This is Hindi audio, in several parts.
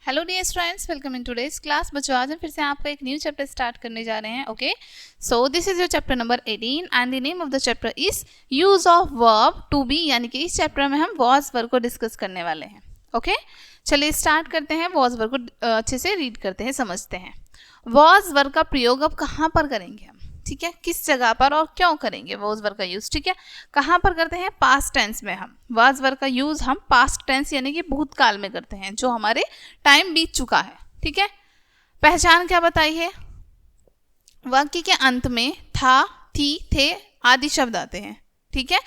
Hello dear students, welcome in today's class. बच्चों आज हम फिर से आपका एक न्यू चैप्टर स्टार्ट करने जा रहे हैं। Okay, so this is your chapter number 18 and the name of the chapter is use of verb to be, यानी कि इस चैप्टर में हम वॉज वर्ब को डिस्कस करने वाले हैं। ओके, चलिए स्टार्ट करते हैं। वॉज वर्ब को अच्छे से रीड करते हैं, समझते हैं। वॉज वर्ब का प्रयोग अब कहाँ पर करेंगे हम, ठीक है, किस जगह पर और क्यों करेंगे वॉज वर्ब का यूज, ठीक है। कहाँ पर करते हैं? पास्ट टेंस में। हम वॉज वर्ब का यूज हम पास्ट टेंस यानी कि भूतकाल में करते हैं, जो हमारे टाइम बीत चुका है, ठीक है। पहचान क्या बताई है? वाक्य के अंत में था, थी, थे आदि शब्द आते हैं, ठीक है।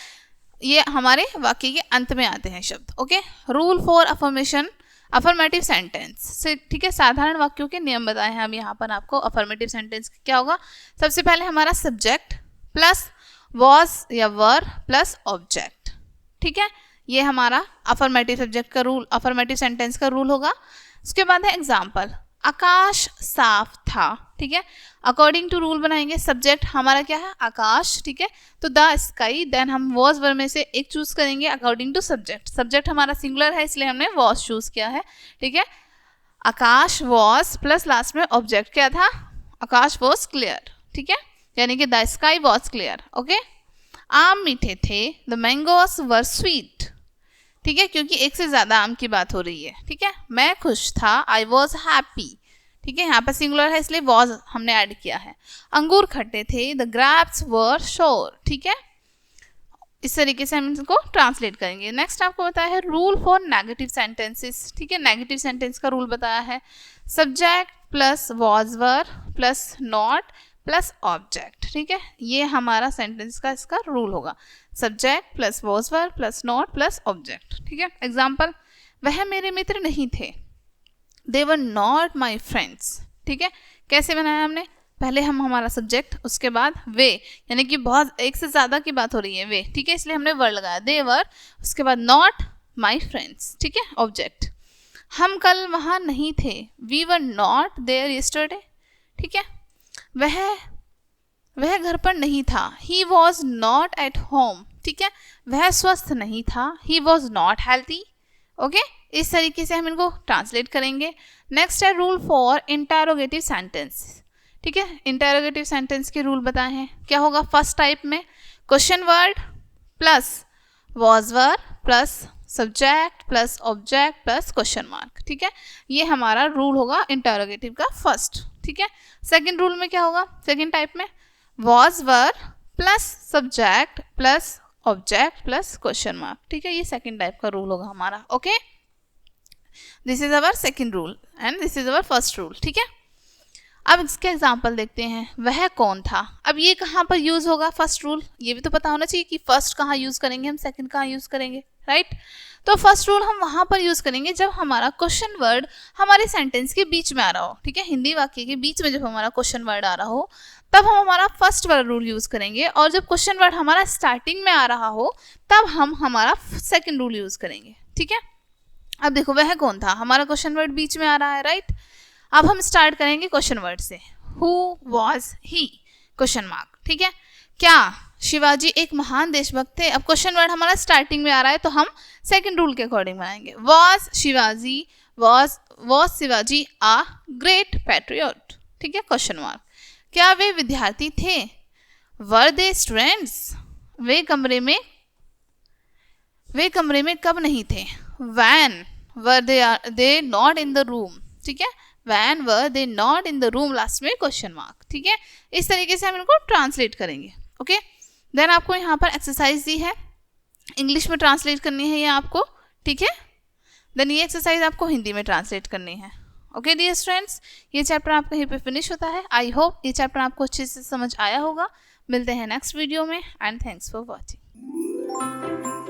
ये हमारे वाक्य के अंत में आते हैं शब्द। Okay, rule for affirmation affirmative sentence से, ठीक है, साधारण वाक्यों के नियम बताए हैं हम यहाँ पर आपको। अफर्मेटिव सेंटेंस क्या होगा? सबसे पहले हमारा सब्जेक्ट प्लस वॉज या वर प्लस ऑब्जेक्ट, ठीक है। ये हमारा अफर्मेटिव सब्जेक्ट का रूल, अफर्मेटिव सेंटेंस का रूल होगा। उसके बाद है एग्जाम्पल, आकाश साफ था, ठीक है। अकॉर्डिंग टू रूल बनाएंगे। सब्जेक्ट हमारा क्या है? आकाश, ठीक है। तो द स्काई, देन हम वॉज वर्ब में से एक चूज करेंगे अकॉर्डिंग टू सब्जेक्ट। सब्जेक्ट हमारा सिंगुलर है इसलिए हमने वॉज चूज किया है, ठीक है। आकाश वॉज प्लस लास्ट में ऑब्जेक्ट क्या था? आकाश वॉज क्लियर, ठीक है, यानी कि the sky was clear. Okay, आम मीठे थे, द मैंगोस वर स्वीट, ठीक है, क्योंकि एक से ज्यादा आम की बात हो रही है, ठीक है। मैं खुश था, आई वॉज हैप्पी, ठीक है, यहाँ पर सिंगुलर है इसलिए वॉज हमने ऐड किया है। अंगूर खट्टे थे, द ग्रेप्स वर शोर, ठीक है। इस तरीके से हम इसको ट्रांसलेट करेंगे। नेक्स्ट आपको बताया है रूल फॉर नेगेटिव सेंटेंसेस, ठीक है। नेगेटिव सेंटेंस का रूल बताया है, subject plus was were plus not plus object, ठीक है। ये हमारा सेंटेंस का इसका रूल होगा, subject plus was were plus not plus object, ठीक है। एग्जाम्पल, वह मेरे मित्र नहीं थे, दे वर नॉट माई फ्रेंड्स, ठीक है। कैसे बनाया हमने? पहले हम हमारा सब्जेक्ट, उसके बाद वे, यानी कि बहुत एक से ज़्यादा की बात हो रही है वे, ठीक है, इसलिए हमने वर लगाया, दे वर, उसके बाद नॉट माई फ्रेंड्स, ठीक है, ऑब्जेक्ट। हम कल वहाँ नहीं थे, we were not there yesterday, ठीक है। वह घर पर नहीं था, he was not at home, ठीक है। वह स्वस्थ नहीं था, he was not healthy. Okay, इस तरीके से हम इनको ट्रांसलेट करेंगे। नेक्स्ट है रूल फॉर इंटरोगेटिव सेंटेंस, ठीक है। इंटरोगेटिव सेंटेंस के रूल बताए हैं। क्या होगा? फर्स्ट टाइप में question word plus was verb plus subject plus object plus question mark, ठीक है। ये हमारा रूल होगा इंटरोगेटिव का फर्स्ट, ठीक है। सेकंड रूल में क्या होगा? सेकंड टाइप में was verb plus subject plus object plus question mark, ठीक है। ये सेकंड टाइप का रूल होगा हमारा। Okay, this is our second rule and this is our first rule, ठीक है। अब इसके एग्जाम्पल देखते हैं। वह कौन था? अब ये कहाँ पर यूज होगा? फर्स्ट रूल, ये भी तो पता होना चाहिए कि फर्स्ट कहाँ यूज करेंगे हम, सेकंड कहाँ यूज करेंगे, राइट। तो फर्स्ट रूल हम वहां पर यूज करेंगे जब हमारा क्वेश्चन वर्ड हमारे सेंटेंस के बीच में आ रहा हो, ठीक है। हिंदी वाक्य के बीच में जब हमारा क्वेश्चन वर्ड आ रहा हो तब हम हमारा फर्स्ट वाला रूल यूज करेंगे, और जब क्वेश्चन वर्ड हमारा स्टार्टिंग में आ रहा हो तब हम हमारा सेकंड रूल यूज करेंगे, ठीक है। अब देखो, वह कौन था, हमारा क्वेश्चन वर्ड बीच में आ रहा है, राइट। अब हम स्टार्ट करेंगे क्वेश्चन वर्ड से, who was he, question mark, ठीक है। क्या शिवाजी एक महान देशभक्त थे? अब क्वेश्चन वर्ड हमारा स्टार्टिंग में आ रहा है तो हम सेकंड रूल के अकॉर्डिंग बनाएंगे, was Shivaji was Shivaji a great patriot, ठीक है, क्वेश्चन मार्क। क्या वे विद्यार्थी थे? वर दे स्टूडेंट्स, वे कमरे में कब नहीं थे? When were they not in the room, ठीक है, when were they not in the room, last में क्वेश्चन मार्क, ठीक है। इस तरीके से हम इनको ट्रांसलेट करेंगे। ओके, देन आपको यहाँ पर एक्सरसाइज दी है, इंग्लिश में ट्रांसलेट करनी है ये आपको, ठीक है। देन ये एक्सरसाइज आपको हिंदी में ट्रांसलेट करनी है। ओके डियर स्टूडेंट्स, ये चैप्टर आपका यहीं पे फिनिश होता है। आई होप ये चैप्टर आपको अच्छे से समझ आया होगा। मिलते हैं नेक्स्ट वीडियो में एंड थैंक्स फॉर वॉचिंग।